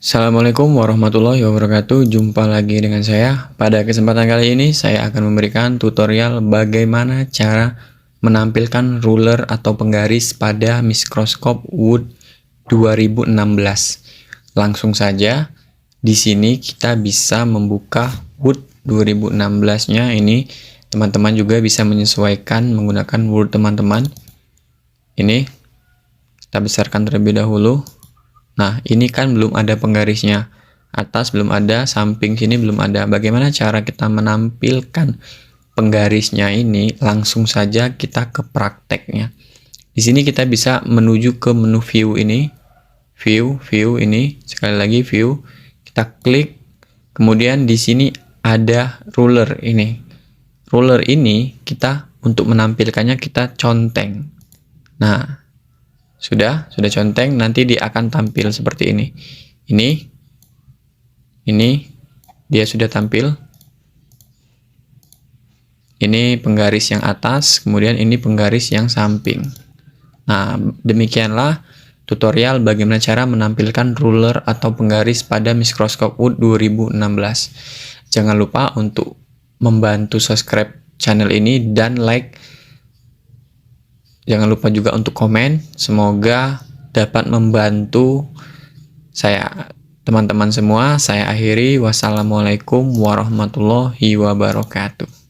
Assalamualaikum warahmatullahi wabarakatuh. Jumpa lagi dengan saya. Pada kesempatan kali ini saya akan memberikan tutorial bagaimana cara menampilkan ruler atau penggaris pada mikroskop Wood 2016. Langsung saja, di sini kita bisa membuka Wood 2016-nya ini. Teman-teman juga bisa menyesuaikan menggunakan Word teman-teman. Ini kita besarkan terlebih dahulu. Nah, ini kan belum ada penggarisnya. Atas belum ada, samping sini belum ada. Bagaimana cara kita menampilkan penggarisnya ini? Langsung saja kita ke prakteknya. Di sini kita bisa menuju ke menu view ini. View ini. Sekali lagi view. Kita klik. Kemudian di sini ada ruler ini. Ruler ini kita untuk menampilkannya kita conteng. Nah, sudah conteng, nanti dia akan tampil seperti ini. Ini dia sudah tampil. Ini penggaris yang atas, kemudian ini penggaris yang samping. Nah, demikianlah tutorial bagaimana cara menampilkan ruler atau penggaris pada mikroskop Wood 2016. Jangan lupa untuk membantu subscribe channel ini dan like. Jangan lupa juga untuk komen. Semoga dapat membantu saya, teman-teman semua. Saya akhiri. Wassalamualaikum warahmatullahi wabarakatuh.